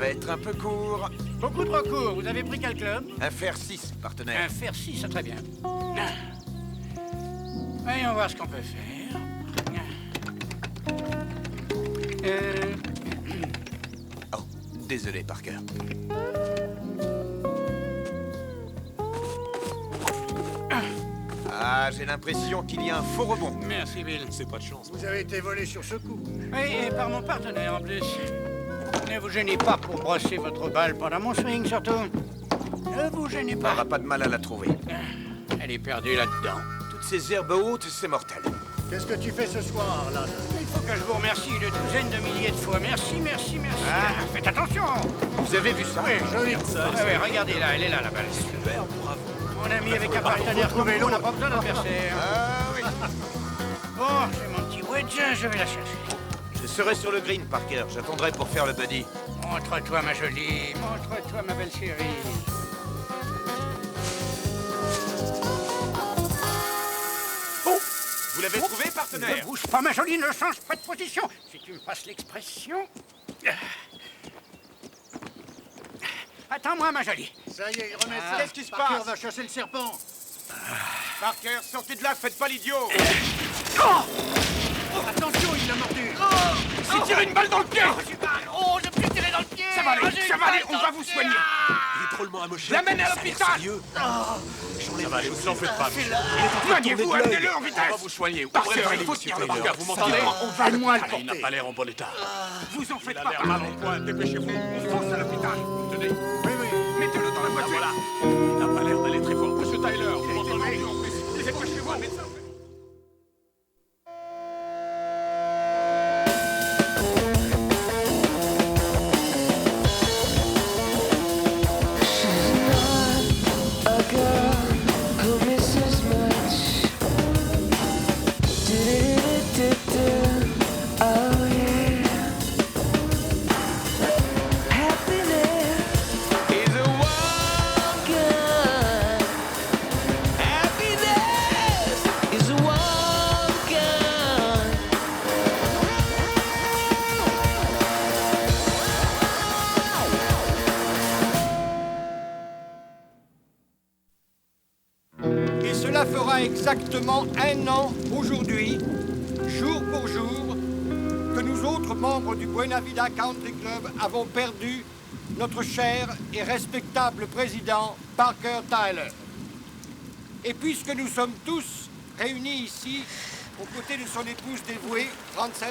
va être un peu court. Beaucoup trop court. Vous avez pris quel club? Un fer 6, partenaire. Un fer 6, très bien. Voyons voir ce qu'on peut faire. Oh, désolé, Parker. Ah, j'ai l'impression qu'il y a un faux rebond. Merci, Bill. C'est pas de chance. Vous avez été volé sur ce coup. Oui, et par mon partenaire en plus. Ne vous gênez pas pour brosser votre balle pendant mon swing, surtout. Ne vous gênez On pas. n'aura pas de mal à la trouver. Elle est perdue là-dedans. Toutes ces herbes hautes, c'est mortel. Qu'est-ce que tu fais ce soir, là? Il faut que je vous remercie de douzaines de milliers de fois. Merci, merci, merci. Ah. Faites attention. Vous avez vu ça? Oui, Joli. Ah oui, regardez là, elle est là, la balle. Super, bravo. Mon ami avec un partenaire comme vous, on n'a pas besoin d'adversaire. Ah oui. Bon, j'ai mon petit wedge, je vais la chercher. Je serai sur le green, Parker. J'attendrai pour faire le buddy. Montre-toi, ma jolie. Montre-toi, ma belle chérie. Oh! Vous l'avez trouvé, Ne partenaire? bouge pas, ma jolie, ne change pas de position. Si tu me passes l'expression... Attends-moi, ma jolie. Ça y est, il remet ça. Qu'est-ce qui se Parker passe? va chasser le serpent. Parker, sortez de là, faites pas l'idiot! Attention, il l'a mordu. J'ai tiré une balle dans le pied! Oh, je me suis tiré dans le pied. Ça va aller, on va vous soigner! Il est drôlement amoché. L'amène à Ça a l'air l'hôpital. sérieux. Ça va aller, vous en faites pas. Soignez-vous, amenez-le en On va vitesse! vous soigner. Parker, Ouvrez il faut les tenir yeux, le Parker, coup. vous m'entendez? Aide-moi à le Il n'a porter. pas l'air en bon état. Vous en Il faites a pas, l'air mal partenaire. en point. Dépêchez-vous. On fonce à l'hôpital. Tenez. Oui, oui. Mettez-le dans la Ah, voiture. voilà. Il n'a pas l'air d'aller très fort. Monsieur Tyler, vous m'entendez? Dépêchez-vous, médecin. A girl who misses much. Do-do-do-do-do. Oh yeah. Happiness Is a wild gun. Happiness is a wild gun. Et cela fera exactement un an aujourd'hui, jour pour jour, que nous autres membres du Buena Vida Country Club avons perdu notre cher et respectable président Parker Tyler. Et puisque nous sommes tous réunis ici, aux côtés de son épouse dévouée, Frances,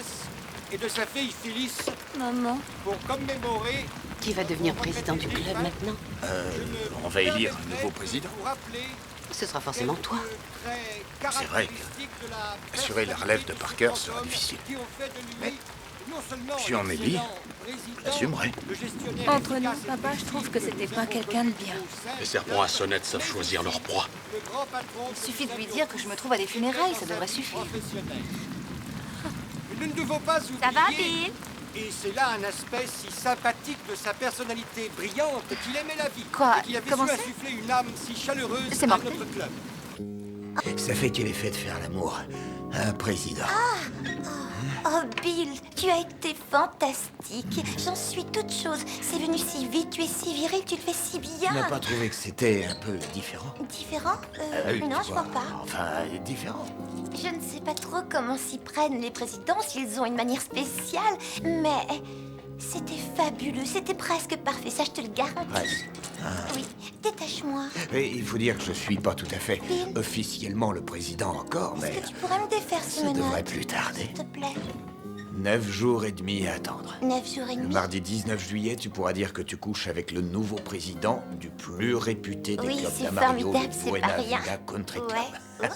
et de sa fille Phyllis, Maman, pour commémorer... qui va devenir président du club maintenant? On va élire un nouveau président. Ce sera forcément toi. C'est vrai assurer la relève de Parker sera difficile. Mais si on m'élit, j'assumerai. Entre nous, papa, je trouve que c'était pas quelqu'un de bien. Les serpents à sonnette savent choisir leur proie. Il suffit de lui dire que je me trouve à des funérailles, ça devrait suffire. Nous ne devons pas oublier... Ça va, Bill? Et c'est là un aspect si sympathique de sa personnalité brillante qu'il aimait la vie. Quoi? Et qu'il avait Comment su c'est? insuffler une âme si chaleureuse C'est à mortel. notre club. Ça fait quel effet de faire l'amour à un président? Oh Bill, tu as été fantastique. J'en suis toute chose. C'est venu si vite, tu es si viril, tu le fais si Tu bien. n'as pas trouvé que c'était un peu différent? Différent Oui, Non, tu je vois. crois pas. Enfin, différent. Je ne sais pas trop comment s'y prennent les présidents, s'ils ont une manière spéciale, mais c'était fabuleux, c'était presque parfait, ça je te le garantis. Presque. Oui, détache-moi. Et il faut dire que je suis pas tout à fait officiellement le président encore, Est-ce mais que tu pourrais me défaire ces ça devrait menottes, plus tarder. s'il te plaît? 9 jours et demi à attendre. 9 jours et Le demi. mardi 19 juillet, tu pourras dire que tu couches avec le nouveau président du plus réputé des Oui, clubs c'est d'Amarillo, formidable, le c'est Buena pas rien. Vida Country Club. Ouais.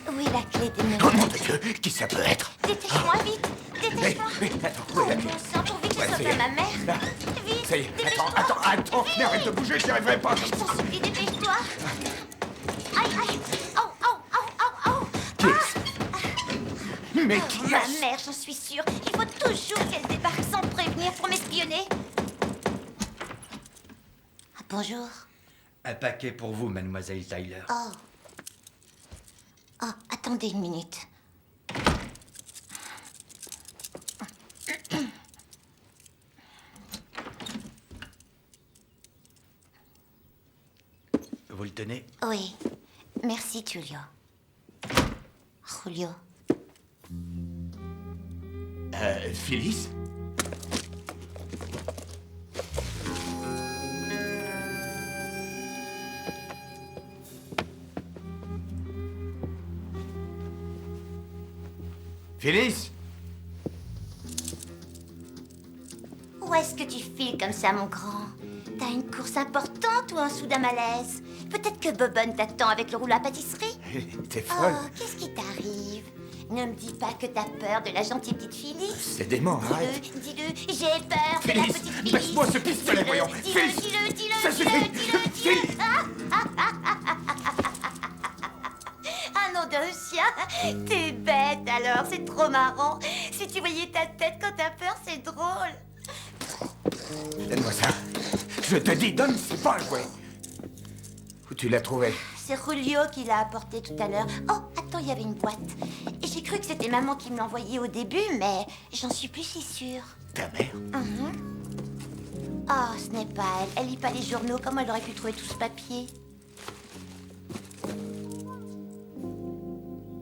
Où est la clé des Oh mon menottes? Dieu, qui ça peut être? Détache-moi vite, détache-moi. Attends, Oh où est la mon clé? sang, pourvu que ce Ouais, soit ça y pas est. ma mère. Là. Vite, Ça y est, dépêche-toi. attends, mais arrête de bouger, j'y arriverai pas. Je t'en supplie, dépêche-toi. Aïe, aïe. Oh, oh, oh, oh, oh. Qui Mais Oh, qui ma est-ce? mère, j'en suis sûre. Il faut toujours qu'elle débarque sans prévenir pour m'espionner. Ah, bonjour. Un paquet pour vous, mademoiselle Tyler. Oh. Oh, attendez une minute. Vous le tenez? Oui. Merci, Julio. Julio. Phyllis? Phyllis? Où est-ce que tu files comme ça, mon grand? T'as une course importante ou un soudain malaise? Peut-être que Bobonne t'attend avec le rouleau à pâtisserie? T'es folle. Oh, qu'est-ce qui t'arrive? Ne me dis pas que t'as peur de la gentille petite Phyllis. C'est dément, arrête. Dis-le, j'ai peur de la Phyllis, petite Phyllis. baisse-moi ce pistolet, voyons. Phyllis, ça suffit. Phyllis. Ah non, de chien, t'es bête alors, c'est trop marrant. Si tu voyais ta tête quand t'as peur, c'est drôle. Donne-moi ça. Je te dis, donne, c'est pas un jouet. Où tu l'as trouvé? C'est Julio qui l'a apporté tout à l'heure. Oh, attends, il y avait une boîte. Et j'ai cru que c'était maman qui me l'envoyait au début, mais j'en suis plus si sûre. Ta mère? Oh, ce n'est pas elle. Elle lit pas les journaux. Comment elle aurait pu trouver tout ce papier?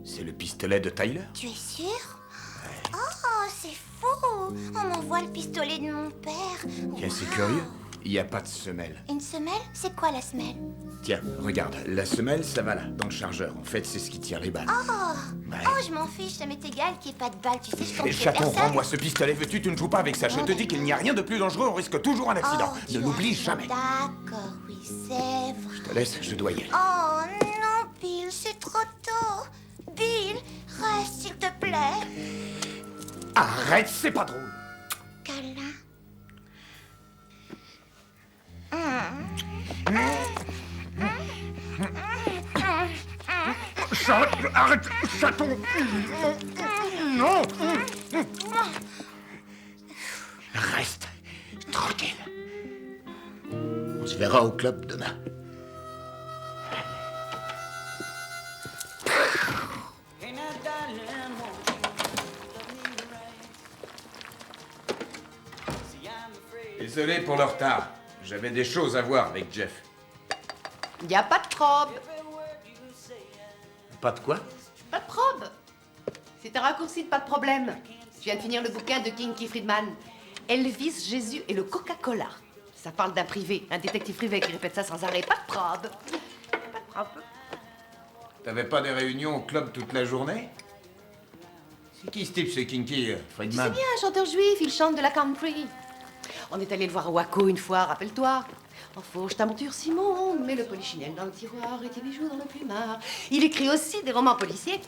C'est le pistolet de Tyler? Tu es sûre? Oh, c'est fou. On m'envoie le pistolet de mon père. Tiens, c'est curieux. Il n'y a pas de semelle. Une semelle? C'est quoi la semelle? Tiens, regarde, la semelle, ça va là, dans le chargeur. En fait, c'est ce qui tire les balles. Oh, je m'en fiche, ça m'est égal qu'il n'y ait pas de balle. Tu sais, je compte Et chaton, rends-moi ce pistolet, veux-tu? Tu ne joues pas avec ça. Je te dis qu'il n'y a rien de plus dangereux, on risque toujours un accident. Ne l'oublie jamais. D'accord, oui, c'est vrai. Je te laisse, je dois y aller. Oh non, Bill, c'est trop tôt. Bill, reste, s'il te plaît. Arrête, c'est pas drôle. Câlin. Arrête, chaton. Non. Reste tranquille. On se verra au club demain. Désolé pour le retard. J'avais des choses à voir avec Jeff. Y a pas de probe. Pas de quoi? Pas de probe. C'est un raccourci de pas de problème. Je viens de finir le bouquin de Kinky Friedman. Elvis, Jésus et le Coca-Cola. Ça parle d'un privé, un détective privé qui répète ça sans arrêt. Pas de probe. Pas de probe. T'avais pas des réunions au club toute la journée? C'est qui ce type, c'est Kinky Friedman? C'est bien, un chanteur juif, il chante de la country. On est allé le voir à Waco une fois, rappelle-toi. Enfauche ta monture, Simon, mets le polichinelle dans le tiroir et tes bijoux dans le plumard. Il écrit aussi des romans policiers.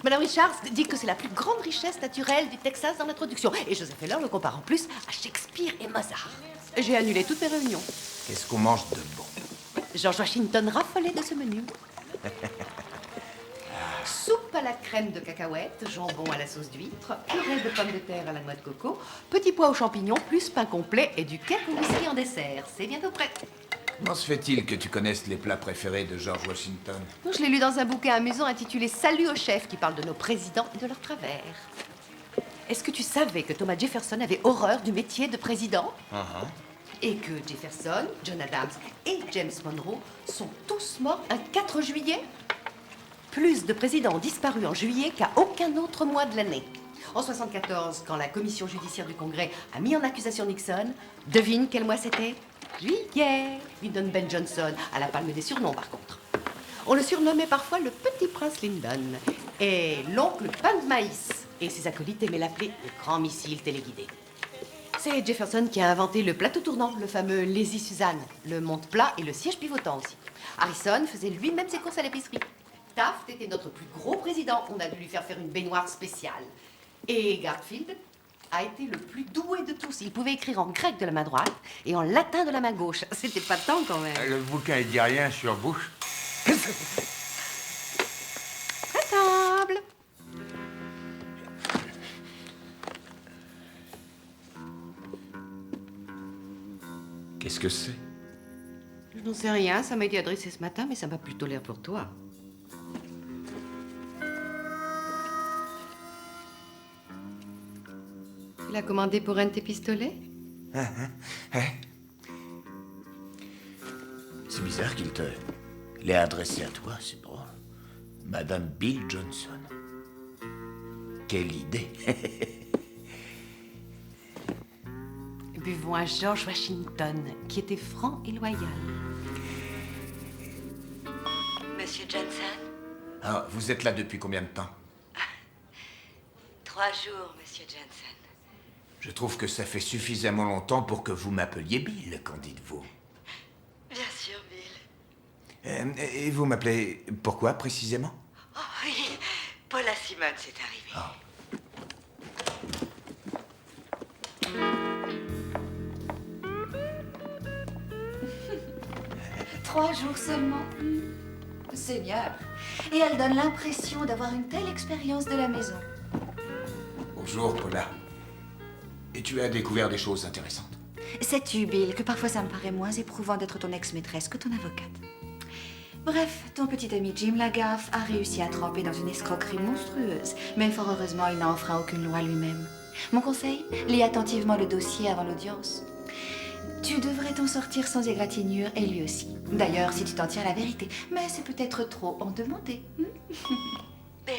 Madame Richards dit que c'est la plus grande richesse naturelle du Texas dans l'introduction. Et Joseph Heller le compare en plus à Shakespeare et Mozart. J'ai annulé toutes mes réunions. Qu'est-ce qu'on mange de bon? George Washington raffolait de ce menu. Soupe à la crème de cacahuètes, jambon à la sauce d'huître, purée de pommes de terre à la noix de coco, petits pois aux champignons, plus pain complet et du cake au whisky en dessert. C'est bientôt prêt. Comment se fait-il que tu connaisses les plats préférés de George Washington? Je l'ai lu dans un bouquin amusant intitulé Salut au chef qui parle de nos présidents et de leurs travers. Est-ce que tu savais que Thomas Jefferson avait horreur du métier de président? Et que Jefferson, John Adams et James Monroe sont tous morts un 4 juillet? Plus de présidents ont disparu en juillet qu'à aucun autre mois de l'année. En 1974, quand la commission judiciaire du Congrès a mis en accusation Nixon, devine quel mois c'était? Juillet. Lyndon Ben Johnson a la palme des surnoms par contre. On le surnommait parfois le petit prince Lyndon et l'oncle pain de maïs. Et ses acolytes aimaient l'appeler le grand missile téléguidé. C'est Jefferson qui a inventé le plateau tournant, le fameux Lazy Susan, le monte-plat et le siège pivotant aussi. Harrison faisait lui-même ses courses à l'épicerie. Taft était notre plus gros président. On a dû lui faire une baignoire spéciale. Et Garfield a été le plus doué de tous. Il pouvait écrire en grec de la main droite et en latin de la main gauche. C'était pas tant quand même. Le bouquin, il dit rien sur Bush. À table. Qu'est-ce que c'est? Je n'en sais rien. Ça m'a été adressé ce matin, mais ça m'a plutôt l'air pour toi. Tu l'as commandé pour un de tes pistolets? C'est bizarre qu'il te Il est adressé à toi, c'est drôle. Madame Bill Johnson. Quelle idée. Buvons à George Washington, qui était franc et loyal. Monsieur Johnson? Ah, vous êtes là depuis combien de temps? 3 jours, Monsieur Johnson. Je trouve que ça fait suffisamment longtemps pour que vous m'appeliez Bill, qu'en dites-vous? Bien sûr, Bill. Et vous m'appelez pourquoi, précisément? Oh oui, Paula Simmons est arrivée. Ah. 3 jours seulement. Seigneur. Et elle donne l'impression d'avoir une telle expérience de la maison. Bonjour, Paula. Et tu as découvert des choses intéressantes. Sais-tu, Bill, que parfois ça me paraît moins éprouvant d'être ton ex-maîtresse que ton avocate. Bref, ton petit ami Jim Lagaffe a réussi à tremper dans une escroquerie monstrueuse, mais fort heureusement, il n'a enfreint aucune loi lui-même. Mon conseil, lis attentivement le dossier avant l'audience. Tu devrais t'en sortir sans égratignure, et lui aussi. D'ailleurs, si tu t'en tiens à la vérité. Mais c'est peut-être trop en demander. Bill,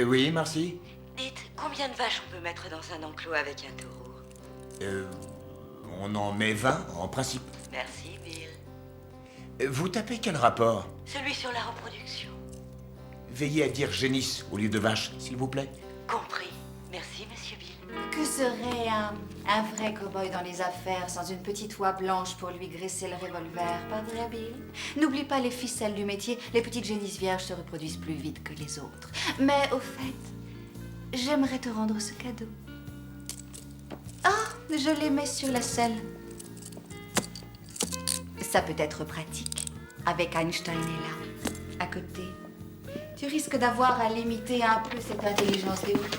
Oui, merci. dites, combien de vaches on peut mettre dans un enclos avec un taureau? On en met 20, en principe. Merci, Bill. Vous tapez quel rapport? Celui sur la reproduction. Veillez à dire génisse au lieu de vache, s'il vous plaît. Compris. Merci, Monsieur Bill. Que serait un vrai cow-boy dans les affaires sans une petite oie blanche pour lui graisser le revolver, pas vrai, Bill? N'oublie pas les ficelles du métier, les petites génisses vierges se reproduisent plus vite que les autres. Mais au fait, j'aimerais te rendre ce cadeau. Ah, je les mets sur la selle. Ça peut être pratique, avec Einstein est là, à côté. Tu risques d'avoir à limiter un peu cette intelligence développée.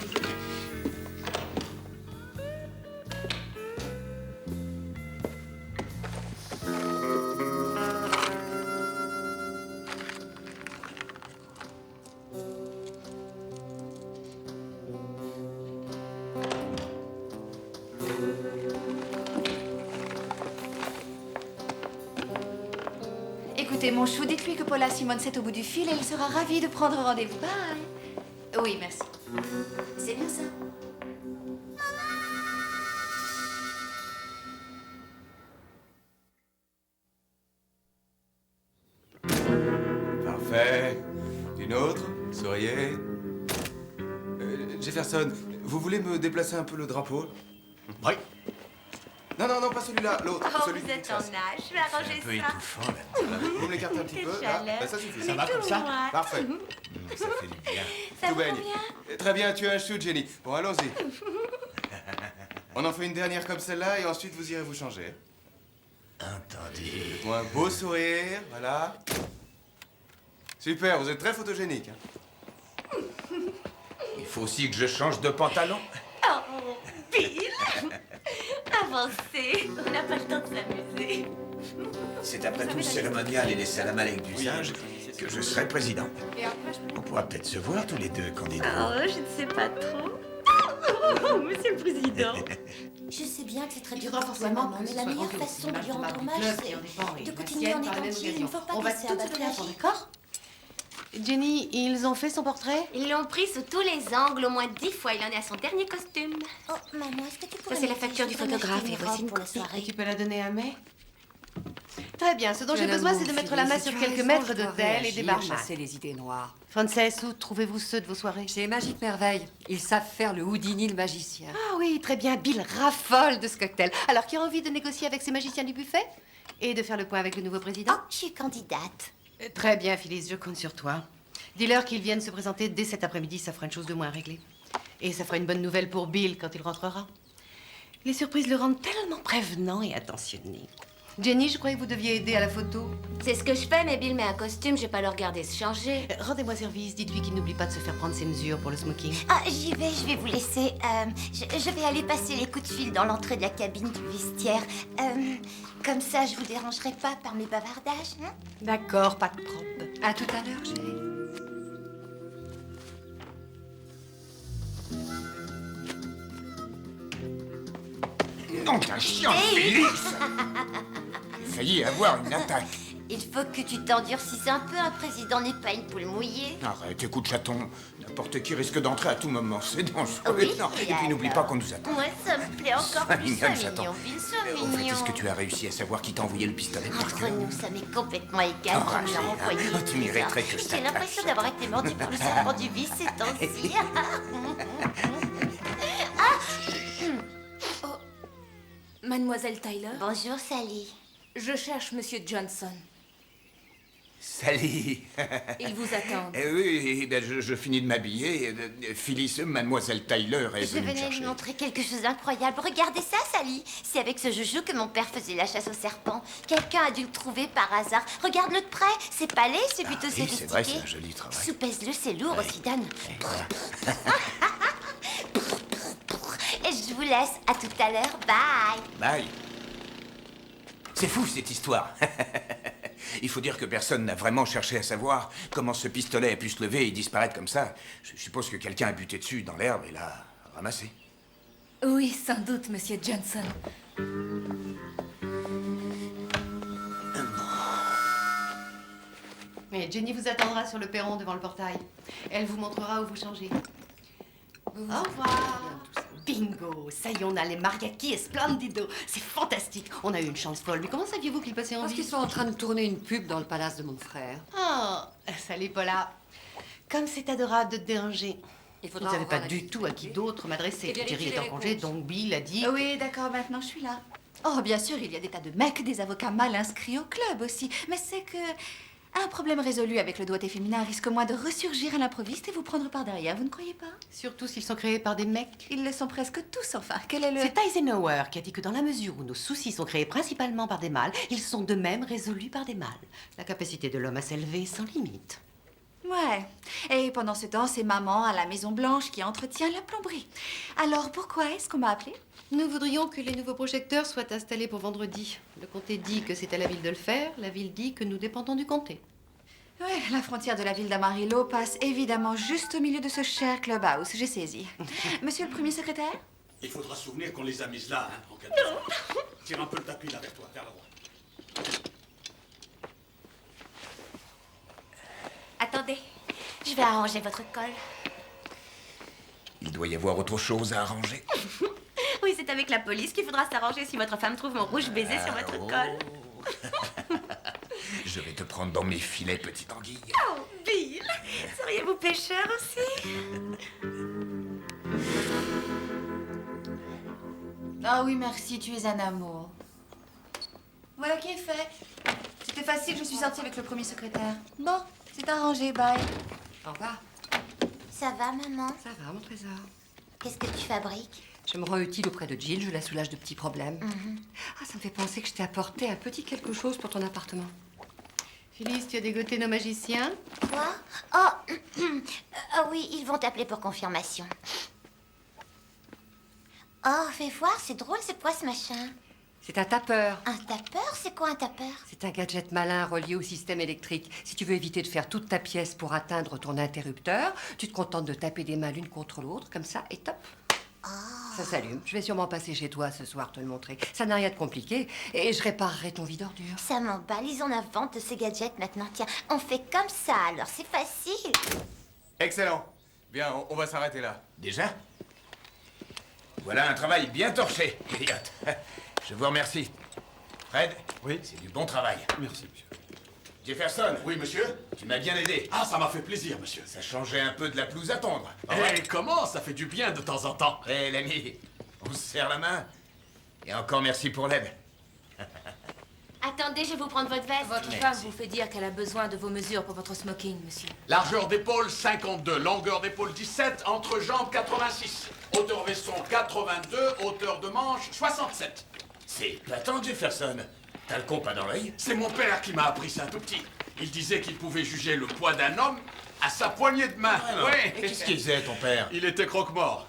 Écoutez, mon chou, dites-lui que Paula Simmons est au bout du fil et il sera ravi de prendre rendez-vous. Bye. Oui, merci. C'est bien ça. Parfait. Une autre? Souriez. Jefferson, vous voulez me déplacer un peu le drapeau? Oui. Non, non, non, pas celui-là, l'autre. Oh, celui vous du êtes en Texas. âge, je vais arranger Un peu ça. étouffant, là. Vous me l'écartez un petit peu, là? chaleur. Bah, ça suffit. Ça va comme ça? Parfait. Ça fait du bien. Ça Tout vous baigne. convient? Très bien, tu as un shoot, Jenny. Bon, allons-y. On en fait une dernière comme celle-là et ensuite vous irez vous changer. Entendu. Faites-moi un beau sourire, voilà. Super, vous êtes très photogénique. Hein. Il faut aussi que je change de pantalon. Oh, Bill! Avancez, on n'a pas le temps de s'amuser. C'est après tout cérémonial et les salamalek d'usage que je serai président. On pourra peut-être se voir tous les deux, candidat. Oh, je ne sais pas trop. Oh, Monsieur le Président. Je sais bien que c'est très dur faudra pour toi, forcément maman, que mais ce la soit meilleure grand façon de l'image lui du rendre marque du hommage, club c'est et en dépend, et de la continuer sienne en par la même étant chill. Il ne faut pas occasion. On va casser tout à se faire pour, magie. d'accord? Jenny, ils ont fait son portrait? Ils l'ont pris sous tous les angles au moins 10 fois. Il en est à son dernier costume. Oh, maman, est-ce que tu pourrais Ça, c'est la m'aider? facture du Je voudrais photographe m'acheter et une voici robe une pour la copie. soirée. Tu peux la donner à May? Très bien, ce dont j'ai Mon besoin, amour, c'est de mettre la main Phyllis, sur tu as quelques raison, mètres je de dois tels et réagir, des barmanes. chasser les idées noires. Frances, où trouvez-vous ceux de vos soirées? Chez Magique Merveille, ils savent faire le Houdini le magicien. Ah oui, très bien, Bill raffole de ce cocktail. Alors, qui a envie de négocier avec ces magiciens du buffet? Et de faire le point avec le nouveau président? Oh, je suis candidate. Très bien, Phyllis, je compte sur toi. Dis-leur qu'ils viennent se présenter dès cet après-midi, ça fera une chose de moins à régler. Et ça fera une bonne nouvelle pour Bill quand il rentrera. Les surprises le rendent tellement prévenant et attentionné. Jenny, je croyais que vous deviez aider à la photo. C'est ce que je fais, mais Bill met un costume, je vais pas le regarder se changer. Rendez-moi service, dites-lui qu'il n'oublie pas de se faire prendre ses mesures pour le smoking. Ah, j'y vais, je vais vous laisser. Je vais aller passer les coups de fil dans l'entrée de la cabine du vestiaire. Comme ça, je vous dérangerai pas par mes bavardages. Hein? D'accord, pas de problème. À tout à l'heure, chérie. Non, t'es un chien, Félix! J'ai failli avoir une attaque. Il faut que tu t'endurcisses un peu, un président n'est pas une poule mouillée. Arrête, écoute, chaton. N'importe qui risque d'entrer à tout moment. C'est dangereux. Oui, Non. Et puis n'oublie pas qu'on nous attend. Moi, ça me plaît encore Sois plus, mignonne, sois chaton. mignon, Bill, sois Au fait, mignon. est-ce que tu as réussi à savoir qui t'a envoyé le pistolet de Entre Parker? nous, ça m'est complètement égal. Enragé, On me l'a envoyé. hein. Tu mériterais que je J'ai t'attache. l'impression d'avoir été mordu par le serpent du vice ces temps-ci. Mademoiselle Tyler? Bonjour, Sally. Je cherche Monsieur Johnson. Salut. Il vous attend. Oui, ben, je finis de m'habiller. Phyllis, mademoiselle Tyler est Je venue me venais chercher. lui montrer quelque chose d'incroyable. Regardez ça, Sally. C'est avec ce joujou que mon père faisait la chasse au serpent. Quelqu'un a dû le trouver par hasard. Regarde-le de près. C'est pas laid, c'est plutôt Oui, sophistiqué. c'est vrai, c'est un joli travail. Soupèse-le, c'est lourd aussi, Dan. Et je vous laisse. À tout à l'heure. Bye. Bye. C'est fou, cette histoire. Il faut dire que personne n'a vraiment cherché à savoir comment ce pistolet a pu se lever et disparaître comme ça. Je suppose que quelqu'un a buté dessus dans l'herbe et l'a ramassé. Oui, sans doute, Monsieur Johnson. Mais Jenny vous attendra sur le perron devant le portail. Elle vous montrera où vous changez. Au revoir. Bingo! Ça y est, on a les mariachis Esplendido. C'est fantastique. On a eu une chance folle. Mais comment saviez-vous qu'ils passaient en Parce ville? qu'ils sont en train de tourner une pub dans le palace de mon frère. Oh, salut Paula. Comme c'est adorable de te déranger. Il Vous faudra ne savez pas revoir la du tout à qui d'autre m'adresser. Et vérifier Thierry est en les congé, réponses. donc Bill a dit... Oui, d'accord, maintenant je suis là. Oh, bien sûr, il y a des tas de mecs, des avocats mal inscrits au club aussi. Mais c'est que un problème résolu avec le doigté féminin risque moins de ressurgir à l'improviste et vous prendre par derrière, vous ne croyez pas? Surtout s'ils sont créés par des mecs. Ils le sont presque tous, enfin. Quel est le... C'est Eisenhower qui a dit que dans la mesure où nos soucis sont créés principalement par des mâles, ils sont de même résolus par des mâles. La capacité de l'homme à s'élever est sans limite. Ouais. Et pendant ce temps, c'est maman à la Maison Blanche qui entretient la plomberie. Alors, pourquoi est-ce qu'on m'a appelée? Nous voudrions que les nouveaux projecteurs soient installés pour vendredi. Le comté dit que c'est à la ville de le faire, la ville dit que nous dépendons du comté. Ouais, la frontière de la ville d'Amarillo passe évidemment juste au milieu de ce cher clubhouse, j'ai saisi. Monsieur le premier secrétaire? Il faudra se souvenir qu'on les a mises là, hein, en cas de... Tire un peu le tapis là vers toi, vers la droite. Attendez, je vais arranger votre col. Il doit y avoir autre chose à arranger. Oui, c'est avec la police qu'il faudra s'arranger si votre femme trouve mon rouge baiser sur votre col. Je vais te prendre dans mes filets, petite anguille. Oh, Bill, seriez-vous pêcheur aussi? Ah oui, merci, tu es un amour. Voilà qui est fait. C'était facile, je suis sortie avec le premier secrétaire. Bon, c'est arrangé, bye. Au revoir. Ça va, maman? Ça va, mon trésor. Qu'est-ce que tu fabriques? Je me rends utile auprès de Jill, je la soulage de petits problèmes. Ah, ça me fait penser que je t'ai apporté un petit quelque chose pour ton appartement. Phyllis, tu as dégoté nos magiciens? Quoi? Oh, ah oui, ils vont t'appeler pour confirmation. Oh, fais voir, c'est drôle, c'est quoi ce machin? C'est un tapeur. Un tapeur? C'est quoi un tapeur? C'est un gadget malin relié au système électrique. Si tu veux éviter de faire toute ta pièce pour atteindre ton interrupteur, tu te contentes de taper des mains l'une contre l'autre, comme ça, et top. Ça s'allume. Je vais sûrement passer chez toi ce soir te le montrer. Ça n'a rien de compliqué. Et je réparerai ton vide-ordure. Ça m'emballe, ils en inventent de ces gadgets maintenant. Tiens, on fait comme ça, alors c'est facile. Excellent. Bien, on va s'arrêter là. Déjà? Voilà un travail bien torché, Elliot. Je vous remercie. Fred? Oui? C'est du bon travail. Merci, monsieur. Jefferson? Oui, monsieur? Tu m'as bien aidé. Ah, ça m'a fait plaisir, monsieur. Ça changeait un peu de la pelouse à tondre. Eh, comment? Ça fait du bien de temps en temps. Eh, l'ami, on se serre la main. Et encore merci pour l'aide. Attendez, je vais vous prendre votre veste. Votre femme vous fait dire qu'elle a besoin de vos mesures pour votre smoking, monsieur. Largeur d'épaule 52, longueur d'épaule 17, entrejambe 86. Hauteur veston 82, hauteur de manche 67. C'est épatant, Jefferson. T'as le compas dans l'œil? C'est mon père qui m'a appris ça tout petit. Il disait qu'il pouvait juger le poids d'un homme à sa poignée de main. Vraiment? Oui. Et qu'est-ce qu'il faisait, ton père? Il était croque-mort.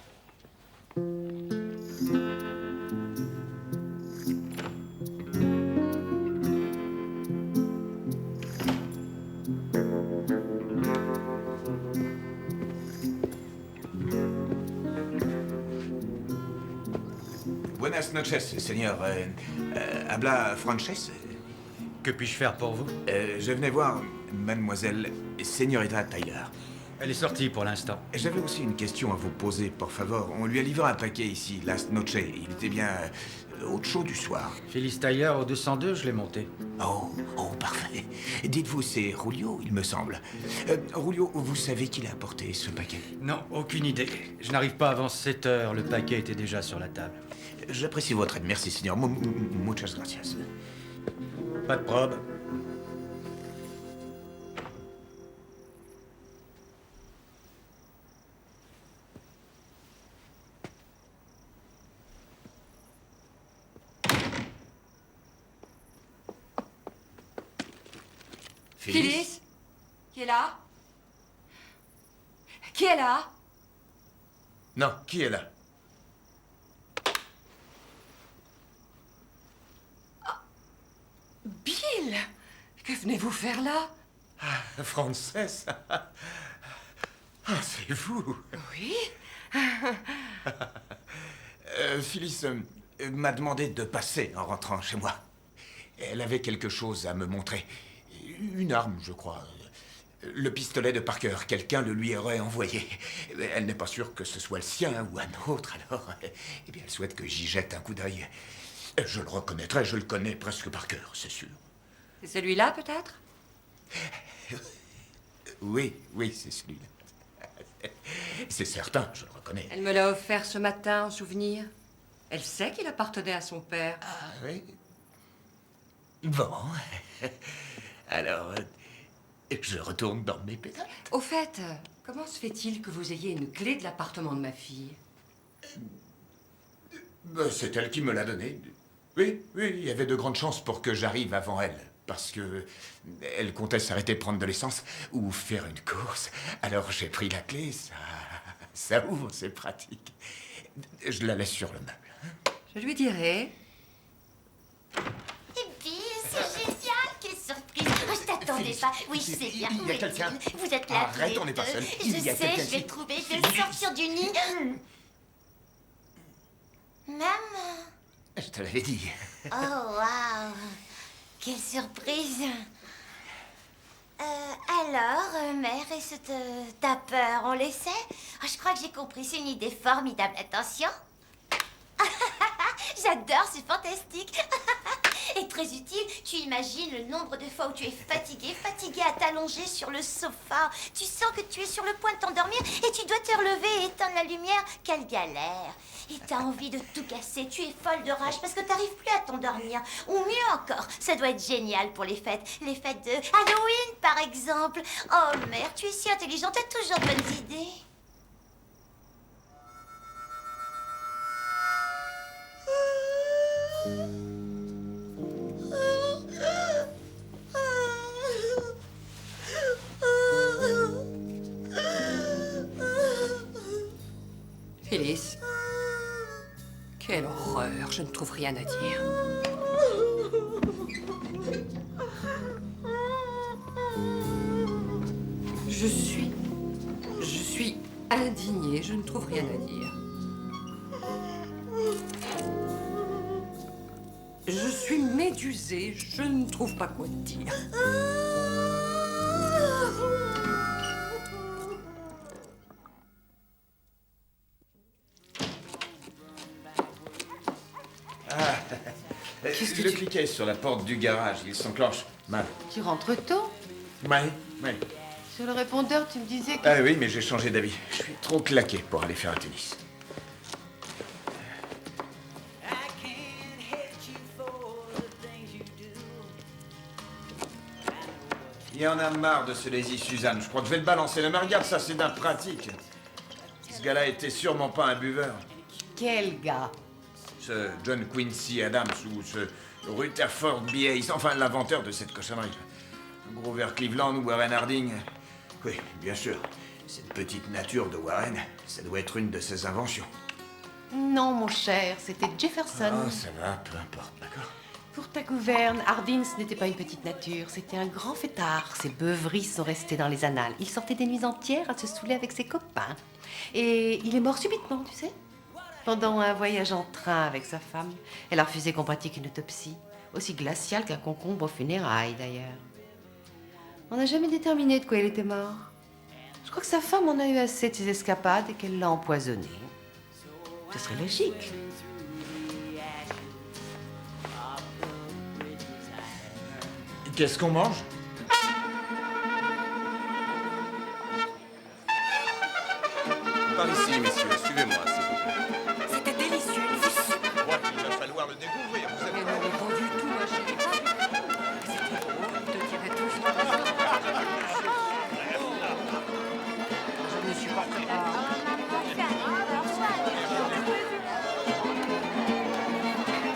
Buenas noches, señor. Habla francés? Que puis-je faire pour vous? Je venais voir mademoiselle Señorita Tyler. Elle est sortie pour l'instant. J'avais aussi une question à vous poser, por favor. On lui a livré un paquet ici, last noche. Il était bien au chaud du soir. Phyllis Tyler au 202, je l'ai monté. Oh, parfait. Dites-vous, c'est Julio, il me semble. Julio, vous savez qui l'a apporté, ce paquet? Non, aucune idée. Je n'arrive pas avant 7 heures. Le paquet était déjà sur la table. J'apprécie votre aide. Merci, Seigneur. Muchas gracias. Pas de probe. Phyllis? Qui est là? Qui est là? Non, qui est là? Bill! Que venez-vous faire là? Frances? C'est vous? Oui? Phyllis m'a demandé de passer en rentrant chez moi. Elle avait quelque chose à me montrer. Une arme, je crois. Le pistolet de Parker. Quelqu'un le lui aurait envoyé. Elle n'est pas sûre que ce soit le sien ou un autre, alors... Eh bien, elle souhaite que j'y jette un coup d'œil. Je le reconnaîtrai, je le connais presque par cœur, c'est sûr. C'est celui-là, peut-être? Oui, c'est celui-là. C'est certain, je le reconnais. Elle me l'a offert ce matin en souvenir. Elle sait qu'il appartenait à son père. Ah oui? Bon. Alors, je retourne dans mes pédales. Au fait, comment se fait-il que vous ayez une clé de l'appartement de ma fille? C'est elle qui me l'a donné. Oui, il y avait de grandes chances pour que j'arrive avant elle. Parce que elle comptait s'arrêter prendre de l'essence ou faire une course. Alors j'ai pris la clé, ça ouvre, c'est pratique. Je la laisse sur le meuble. Je lui dirai. Et puis, c'est génial, quelle surprise. Je t'attendais pas. Oui, je sais bien. Il y a quelqu'un. Vous êtes là. Arrête, on n'est pas seul. Je sais, je vais le trouver. Je vais le sortir du nid. Maman. Je te l'avais dit. Oh, waouh. Quelle surprise. Alors, mère, est-ce que t'as peur, on le sait? Je crois que j'ai compris, c'est une idée formidable. Attention. J'adore, c'est fantastique. Et très utile, tu imagines le nombre de fois où tu es fatigué à t'allonger sur le sofa. Tu sens que tu es sur le point de t'endormir et tu dois te relever et éteindre la lumière. Quelle galère. Et t'as envie de tout casser. Tu es folle de rage parce que t'arrives plus à t'endormir. Ou mieux encore, ça doit être génial pour les fêtes. Les fêtes de Halloween, par exemple. Oh mère, tu es si intelligente, t'as toujours de bonnes idées. Phyllis. Quelle horreur, je ne trouve rien à dire. Je suis indignée, je ne trouve rien à dire. Je suis médusée, je ne trouve pas quoi dire. Le cliquet sur la porte du garage, il s'enclenche. Mal. Tu rentres tôt? Ouais. Sur le répondeur, tu me disais que... Ah oui, mais j'ai changé d'avis. Je suis trop claqué pour aller faire un tennis. Il y en a marre de ce lazy Suzanne. Je crois que je vais le balancer. Mais regarde ça, c'est d'un pratique. Ce gars-là était sûrement pas un buveur. Quel gars? Ce John Quincy Adams ou ce Rutherford B. Hayes, enfin l'inventeur de cette cochonnerie. Grover Cleveland ou Warren Harding. Oui, bien sûr. Cette petite nature de Warren, ça doit être une de ses inventions. Non, mon cher, c'était Jefferson. Oh, ça va, peu importe, d'accord. Pour ta gouverne, Harding, ce n'était pas une petite nature, c'était un grand fêtard. Ses beuveries sont restées dans les annales. Il sortait des nuits entières à se saouler avec ses copains. Et il est mort subitement, tu sais. Pendant un voyage en train avec sa femme. Elle a refusé qu'on pratique une autopsie. Aussi glacial qu'un concombre aux funérailles, d'ailleurs. On n'a jamais déterminé de quoi il était mort. Je crois que sa femme en a eu assez de ses escapades et qu'elle l'a empoisonné. Ce serait logique. Qu'est-ce qu'on mange? Par ici, messieurs, suivez-moi, s'il vous plaît. C'était délicieux. Je crois qu'il va falloir le découvrir. Vous avez Mais non, pas du tout, ma chérie, pas du tout. C'était drôle, je te dirais tout sur la Je ne supporte pas.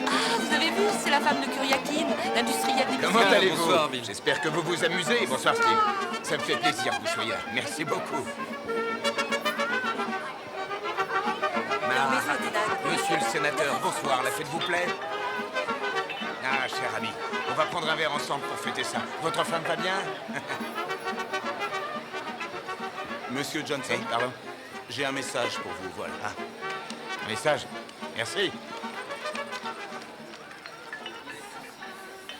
Ah, vous avez vu, c'est la femme de Kuriakin, l'industriel des Comment biscuits. allez-vous? J'espère que vous vous amusez. Bonsoir, Steve. Ça me fait plaisir que vous soyez là. Merci beaucoup. Monsieur le sénateur, bonsoir. La fête vous plaît? Ah, cher ami, on va prendre un verre ensemble pour fêter ça. Votre femme va bien? Monsieur Johnson, Pardon? j'ai un message pour vous, voilà. Un message? Merci.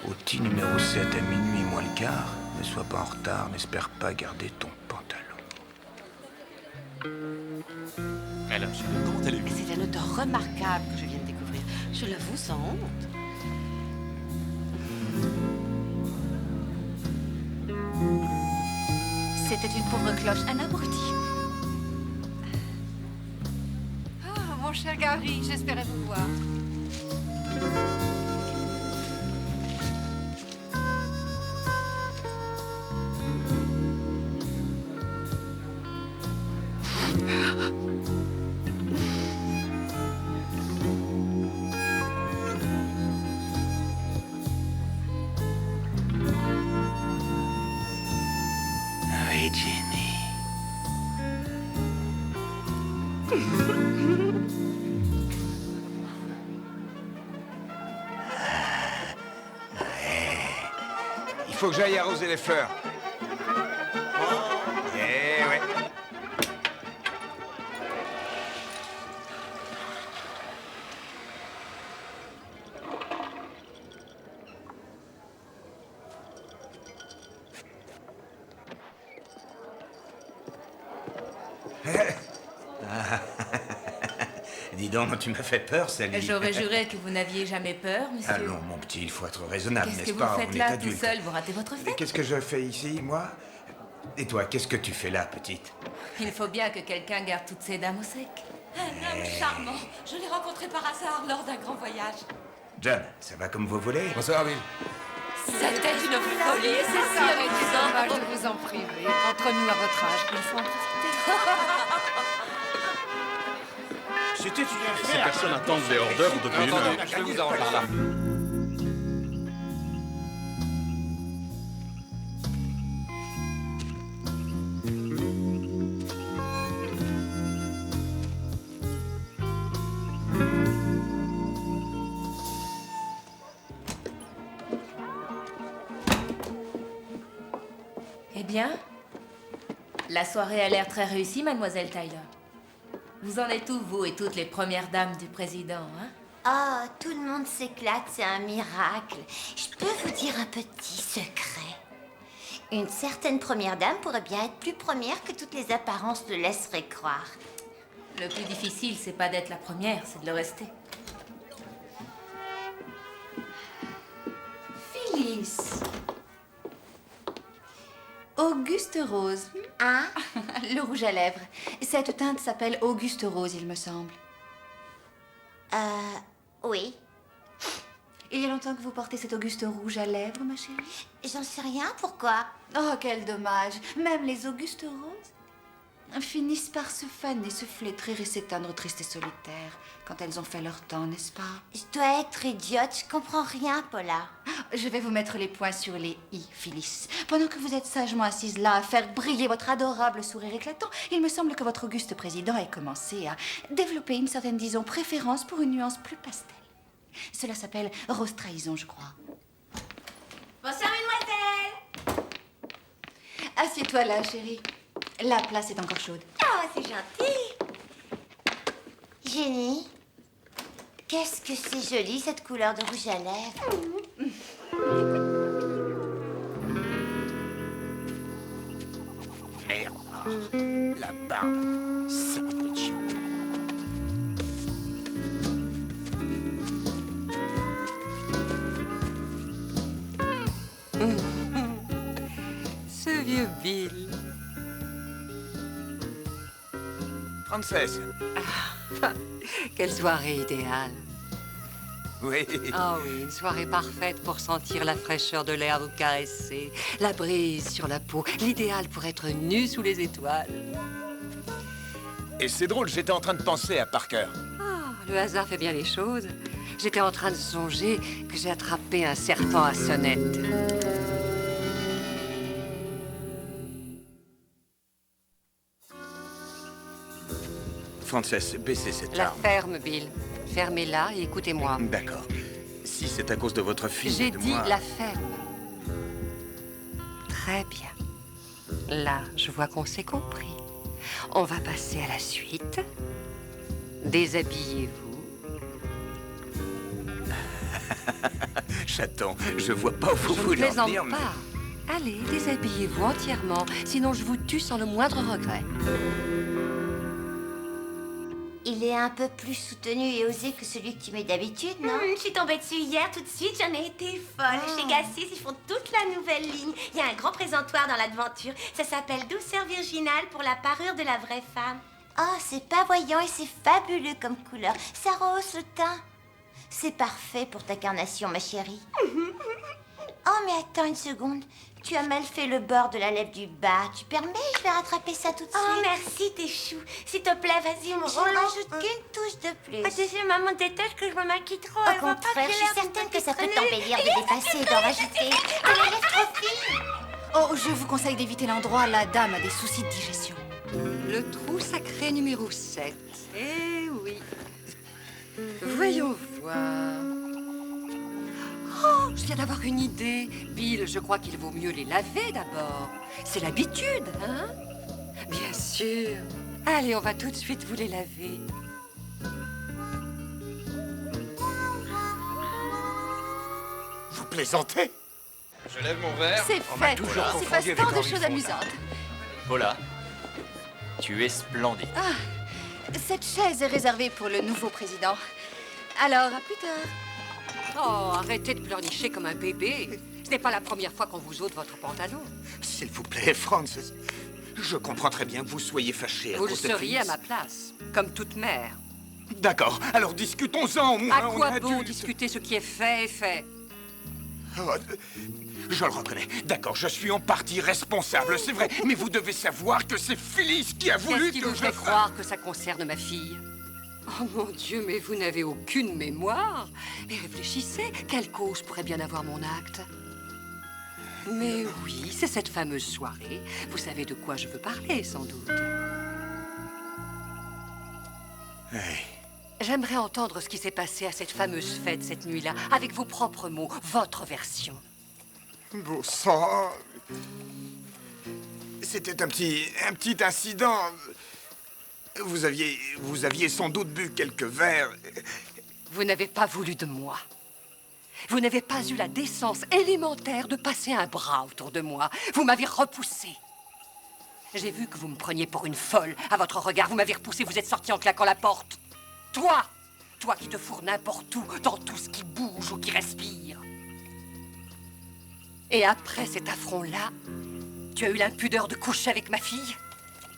Outil numéro 7 à minuit moins le quart. Ne sois pas en retard, n'espère pas garder ton pantalon. Alors, comment allez-vous? C'est un auteur remarquable que je viens de découvrir. Je l'avoue sans honte. C'était une pauvre cloche, un abruti. Ah, mon cher Gary, j'espérais vous voir. Oui, Jenny. Il faut que j'aille arroser les fleurs. Eh ouais. Dis donc, tu m'as fait peur, Sally. J'aurais juré que vous n'aviez jamais peur, monsieur. Allons, mon petit, il faut être raisonnable, Qu'est-ce que n'est-ce vous pas? faites On est là, tout adulte. seul? Vous ratez votre Mais fête? qu'est-ce que je fais ici, moi? Et toi, qu'est-ce que tu fais là, petite? Il faut bien que quelqu'un garde toutes ces dames au sec. Un homme charmant. Je l'ai rencontré par hasard lors d'un grand voyage. John, ça va comme vous voulez? Bonsoir, Bill. C'était une folie, et c'est si Ça aurait été dommage amusant. de vous en priver. Entre nous, à votre âge, il faut en profiter. C'était une affaire. Ces personnes attendent les hors-d'œuvre depuis une heure. Je vais vous arranger par là. Eh bien, la soirée a l'air très réussie, mademoiselle Tyler. Vous en êtes où, vous et toutes les premières dames du président, hein? Oh, tout le monde s'éclate, c'est un miracle. Je peux vous dire un petit secret. Une certaine première dame pourrait bien être plus première que toutes les apparences le laisseraient croire. Le plus difficile, c'est pas d'être la première, c'est de le rester. Phyllis. Auguste Rose. Hein? Le rouge à lèvres. Cette teinte s'appelle Auguste Rose, il me semble. Oui. Il y a longtemps que vous portez cet Auguste rouge à lèvres, ma chérie? J'en sais rien, pourquoi? Oh, quel dommage. Même les Auguste Roses finissent par se faner, se flétrir et s'éteindre tristes et solitaires quand elles ont fait leur temps, n'est-ce pas? Je dois être idiote, je comprends rien, Paula. Je vais vous mettre les points sur les i, Phyllis. Pendant que vous êtes sagement assise là à faire briller votre adorable sourire éclatant, il me semble que votre auguste président ait commencé à développer une certaine, disons, préférence pour une nuance plus pastel. Cela s'appelle rose trahison, je crois. Bonsoir, mademoiselle. Assieds-toi là, chérie. La place est encore chaude. Oh, c'est gentil. Jenny, qu'est-ce que c'est joli, cette couleur de rouge à lèvres. Merde. La barbe. Serpentio. Ce vieux Bill. Frances. Quelle soirée idéale. Oui. Ah oui, une soirée parfaite pour sentir la fraîcheur de l'air vous caresser, la brise sur la peau, l'idéal pour être nu sous les étoiles. Et c'est drôle, j'étais en train de penser à Parker. Ah, le hasard fait bien les choses. J'étais en train de songer que j'ai attrapé un serpent à sonnette. Frances, baissez cette La arme. ferme, Bill. Fermez-la et écoutez-moi. D'accord. Si c'est à cause de votre fille J'ai et de dit moi... la ferme. Très bien. Là, je vois qu'on s'est compris. On va passer à la suite. Déshabillez-vous. Chaton, je vois pas où vous Je ne voulez en plaisante venir, mais... pas. Allez, déshabillez-vous entièrement, sinon je vous tue sans le moindre regret. Il est un peu plus soutenu et osé que celui que tu mets d'habitude, non? Je suis tombée dessus hier tout de suite, j'en ai été folle. Chez Gassis, ils font toute la nouvelle ligne. Il y a un grand présentoir dans la devanture. Ça s'appelle Douceur virginale pour la parure de la vraie femme. Oh, c'est pas voyant et c'est fabuleux comme couleur. Ça rehausse le teint. C'est parfait pour ta carnation, ma chérie. Oh, mais attends une seconde. Tu as mal fait le bord de la lèvre du bas. Tu permets? Je vais rattraper ça tout de suite. Oh, merci, tes choux. S'il te plaît, vas-y, Je on n'en rajoute qu'une touche de plus. Ah, tu sais, maman déteste que je me maquille trop. Au contraire, je suis certaine que ça peut t'embellir de dépasser et d'en rajouter. De la lèvre trop fine. Oh, je vous conseille d'éviter l'endroit. La dame a des soucis de digestion. Le trou sacré numéro 7. Eh oui. Voyons voir. Oh, je viens d'avoir une idée. Bill, je crois qu'il vaut mieux les laver d'abord. C'est l'habitude, hein? Bien sûr. Allez, on va tout de suite vous les laver. Vous plaisantez? Je lève mon verre. C'est fait. C'est passe tant de choses amusantes. Paula, tu es splendide. Ah, cette chaise est réservée pour le nouveau président. Alors, à plus tard. Oh, arrêtez de pleurnicher comme un bébé. Ce n'est pas la première fois qu'on vous ôte votre pantalon. S'il vous plaît, Frances. Je comprends très bien que vous soyez fâché à Vous le cause de seriez à Phyllis. ma place, comme toute mère. D'accord, alors discutons-en au moins. À quoi on est bon adultes. discuter ce qui est fait est fait? Oh, je le reconnais. D'accord, je suis en partie responsable, c'est vrai. Mais vous devez savoir que c'est Phyllis qui a voulu Qu'est-ce qui que vous je... fait croire que ça concerne ma fille? Oh mon Dieu, mais vous n'avez aucune mémoire. Mais réfléchissez, quelle cause pourrait bien avoir mon acte? Mais oui, c'est cette fameuse soirée. Vous savez de quoi je veux parler, sans doute. J'aimerais entendre ce qui s'est passé à cette fameuse fête cette nuit-là, avec vos propres mots, votre version. Beau sang. C'était un petit incident. Vous aviez sans doute bu quelques verres. Vous n'avez pas voulu de moi. Vous n'avez pas eu la décence élémentaire de passer un bras autour de moi. Vous m'avez repoussé. J'ai vu que vous me preniez pour une folle. À votre regard, vous m'avez repoussé, vous êtes sorti en claquant la porte. Toi qui te fourres n'importe où, dans tout ce qui bouge ou qui respire. Et après cet affront-là, tu as eu l'impudeur de coucher avec ma fille?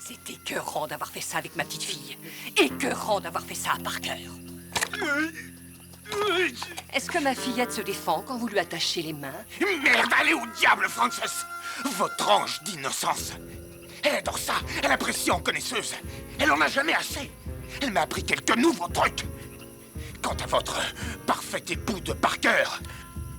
C'est écœurant d'avoir fait ça avec ma petite fille. Écœurant d'avoir fait ça à Parker. Est-ce que ma fillette se défend quand vous lui attachez les mains? Merde, allez au diable, Frances! Votre ange d'innocence. Elle adore ça, elle a pression connaisseuse. Elle en a jamais assez. Elle m'a appris quelques nouveaux trucs. Quant à votre parfait époux de Parker,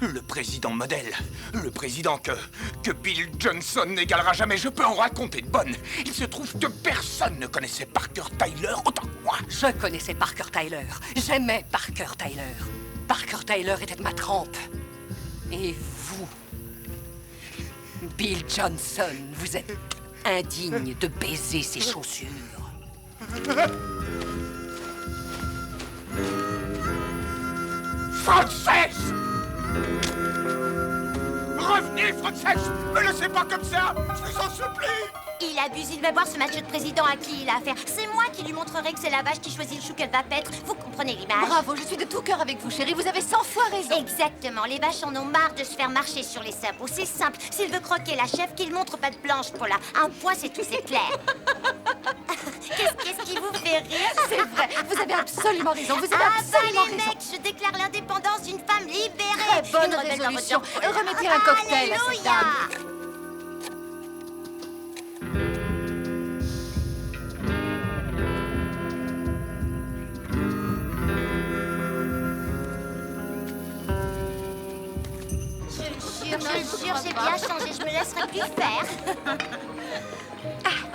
le président modèle, le président que Bill Johnson n'égalera jamais, je peux en raconter de bonnes. Il se trouve que personne ne connaissait Parker Tyler autant que moi. Je connaissais Parker Tyler. J'aimais Parker Tyler. Parker Tyler était ma trempe. Et vous, Bill Johnson, vous êtes indigne de baiser ses chaussures. Frances! Jill, Frances, me laissez pas comme ça. Je vous en supplie. Il abuse, il va voir ce macho de président à qui il a affaire. C'est moi qui lui montrerai que c'est la vache qui choisit le chou qu'elle va paître. Vous comprenez l'image? Bravo, je suis de tout cœur avec vous, chérie. Vous avez 100 fois raison. Exactement. Les vaches en ont marre de se faire marcher sur les sabots. C'est simple. S'il veut croquer la chèvre, qu'il montre patte blanche, Paula. Un point, c'est tout, c'est clair. Qu'est-ce qui vous fait rire? C'est vrai. Vous avez absolument raison. Vous avez absolument les raison. mecs, je déclare l'indépendance d'une femme libérée. Très bonne Une rebelle dans votre résolution. genre. Remettez un cocktail à cette dame. Alléluia. Je jure, j'ai bien changé, je me laisserai plus faire.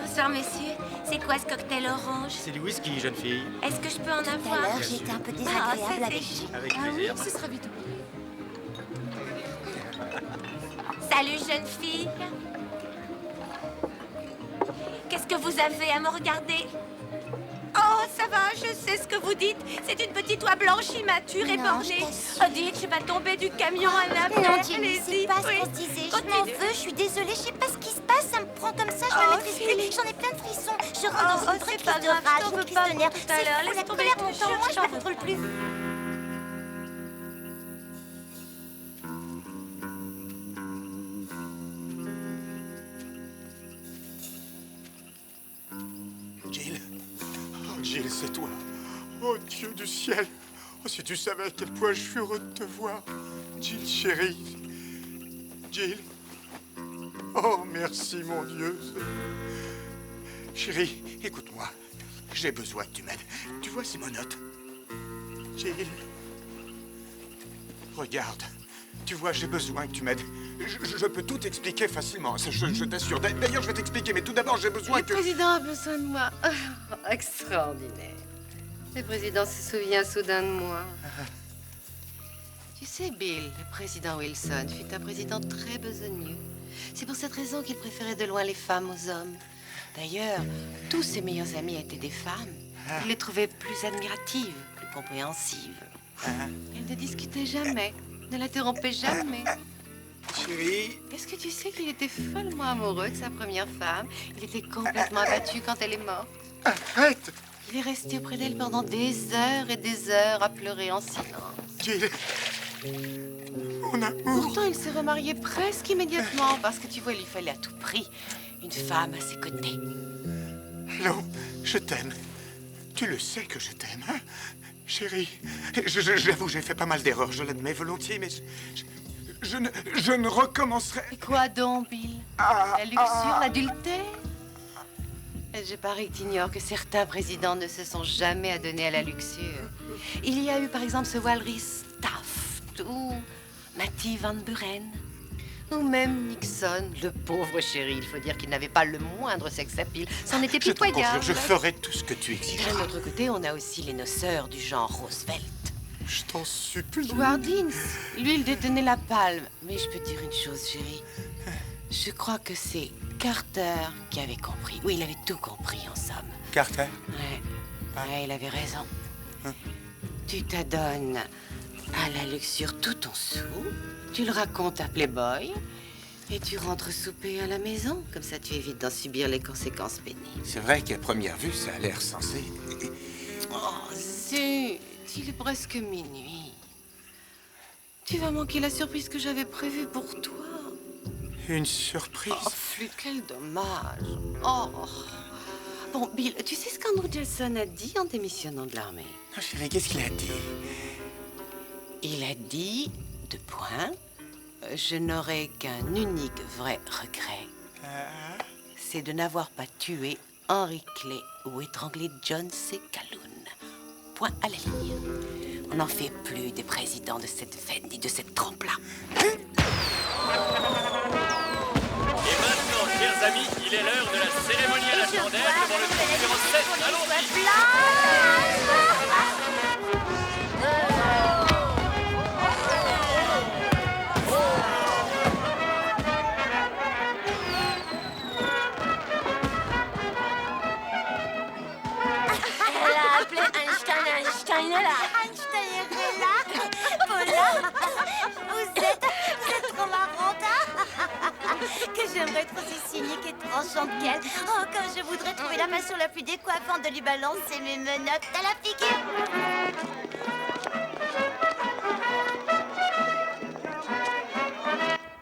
Bonsoir, monsieur. C'est quoi ce cocktail orange? C'est du whisky, jeune fille. Est-ce que je peux en Tout à avoir? l'heure, j'ai été un peu désagréable avec Jill. Avec plaisir. Ce sera vite. Salut, jeune fille. Qu'est-ce que vous avez à me regarder? Oh, ça va, je sais ce que vous dites. C'est une petite oie blanche immature et Non, bornée. je t'assure. Oh, dites, je vais pas tomber du camion à la Non, plaie. Jimmy, Allez-y. c'est pas ce Oui. qu'on se disait. Je Continue. m'en veux, je suis désolée, je sais pas ce qui se passe, ça me prend comme ça, je me Oh, maîtrise Philly. plus. J'en ai plein de frissons. Je rentre dans une vraie c'est crise pas de grave, rage, je t'en une veux crise pas de nerfs. pour tout C'est à l'heure, fou, laisse la tomber, colère je te monte en jure, moi, je je t'en la contrôle plus. Jill. Oh, Jill, c'est toi. Oh, Dieu du ciel. Oh, si tu savais à quel point je suis heureux de te voir. Jill, chérie. Jill. Oh, merci, mon Dieu. Chérie, écoute-moi. J'ai besoin que tu m'aides. Tu vois ces monotes? Jill. Regarde. Tu vois, j'ai besoin que tu m'aides. Je peux tout expliquer facilement, ça, je t'assure. D'ailleurs, je vais t'expliquer, mais tout d'abord, j'ai besoin Le président a besoin de moi. Oh, extraordinaire. Le président se souvient soudain de moi. Tu sais, Bill, le président Wilson fut un président très besogneux. C'est pour cette raison qu'il préférait de loin les femmes aux hommes. D'ailleurs, tous ses meilleurs amis étaient des femmes. Il les trouvait plus admiratives, plus compréhensives. Elle ne discutait jamais, ne l'interrompait jamais. Chérie. Est-ce que tu sais qu'il était follement amoureux de sa première femme? Il était complètement abattu quand elle est morte. Arrête! Il est resté auprès d'elle pendant des heures et des heures à pleurer en silence. Jill. Mon amour. Pourtant, il s'est remarié presque immédiatement parce que tu vois, il lui fallait à tout prix une femme à ses côtés. Non, je t'aime. Tu le sais que je t'aime, hein? Chérie, j'avoue, j'ai fait pas mal d'erreurs, je l'admets volontiers, mais je ne recommencerai... Et quoi donc, Bill? La luxure, l'adultère? Je parie que tu ignores que certains présidents ne se sont jamais adonnés à la luxure. Il y a eu par exemple ce Walrus Taft ou Mattie Van Buren. Ou même Nixon, le pauvre chéri. Il faut dire qu'il n'avait pas le moindre sex-appeal. C'en était Je te pitoyable. conjure, je ferai tout ce que tu D'un exigeras. autre côté, on a aussi les noceurs du genre Roosevelt. Je t'en supplie. Ou Hardins. Lui, il détenait la palme. Mais je peux te dire une chose, chérie. Je crois que c'est Carter qui avait compris. Oui, il avait tout compris, en somme. Carter? Ouais, il avait raison. Tu t'adonnes à la luxure tout en sous, tu le racontes à Playboy, et tu rentres souper à la maison. Comme ça, tu évites d'en subir les conséquences pénibles. C'est vrai qu'à première vue, ça a l'air sensé. Oh, zut, il est presque minuit. Tu vas manquer la surprise que j'avais prévue pour toi. Une surprise? Oh, flûte, quel dommage. Oh. Bon, Bill, tu sais ce qu'Andrew Jackson a dit en démissionnant de l'armée? Oh, chérie, qu'est-ce qu'il a dit? Il a dit, deux points, je n'aurai qu'un unique vrai regret. C'est de n'avoir pas tué Henry Clay ou étranglé John C. Calhoun. Point à la ligne. On n'en fait plus des présidents de cette veine ni de cette trempe-là. Et maintenant, chers amis, il est l'heure de la cérémonie à la chandelle devant le groupe numéro 7. Allons-y. Elle a appelé Einstein est là. Einstein est là. Paula, vous êtes trop marrante, hein? Que j'aimerais être aussi cynique et tranchante qu'elle. Oh, comme je voudrais trouver la façon la plus décoiffante de lui balancer mes menottes à la figure.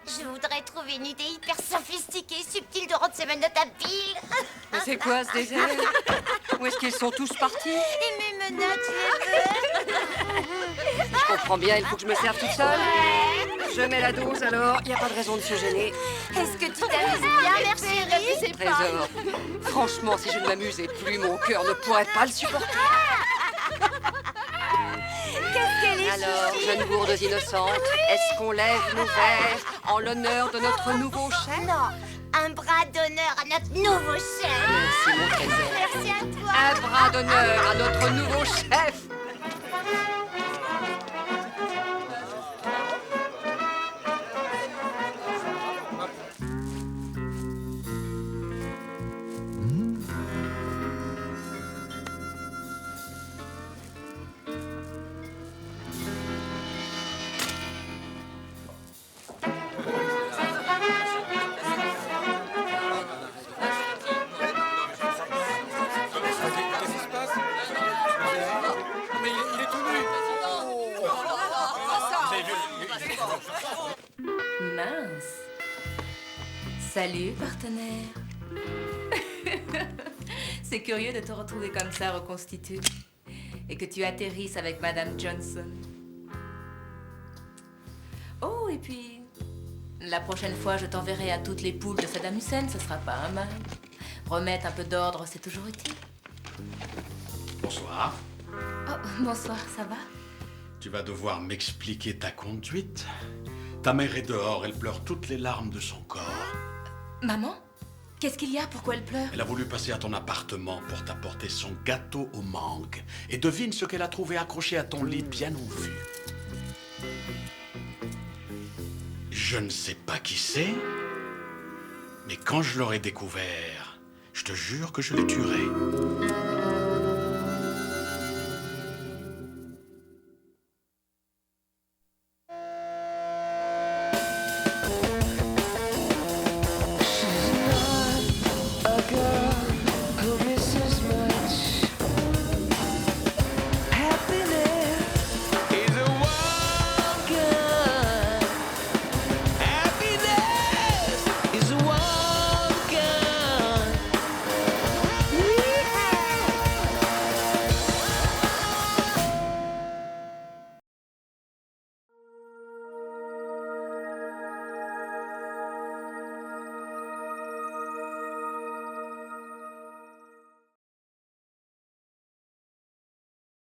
Je voudrais trouver une idée hyper sophistiquée et subtile de rendre ses menottes habiles. Mais c'est quoi ce désert? Où est-ce qu'ils sont tous partis? Et mes menottes, je les veux. Je comprends bien, il faut que je me serve toute seule. Je mets la dose alors, il n'y a pas de raison de se gêner. Est-ce que tu t'amuses bien, mère chérie? Trésor, franchement, si je ne m'amusais plus, mon cœur ne pourrait pas le supporter. Qu'est-ce qu'elle est Alors, chouchie. jeunes gourdes innocentes, est-ce qu'on lève nos verres en l'honneur de notre nouveau chef? Non, un bras d'honneur à notre nouveau chef. Merci, mon trésor. Merci à toi. Un bras d'honneur à notre nouveau chef. Mince. Salut, partenaire. C'est curieux de te retrouver comme ça, reconstitué. Et que tu atterrisses avec Madame Johnson. Oh, et puis... La prochaine fois, je t'enverrai à toutes les poules de Saddam Hussein, ce sera pas un mal. Remettre un peu d'ordre, c'est toujours utile. Bonsoir. Oh, bonsoir, ça va? Tu vas devoir m'expliquer ta conduite. Ta mère est dehors, elle pleure toutes les larmes de son corps. Maman? Qu'est-ce qu'il y a? Pourquoi elle pleure? Elle a voulu passer à ton appartement pour t'apporter son gâteau au mangue. Et devine ce qu'elle a trouvé accroché à ton lit bien au vu. Je ne sais pas qui c'est, mais quand je l'aurai découvert, je te jure que je le tuerai.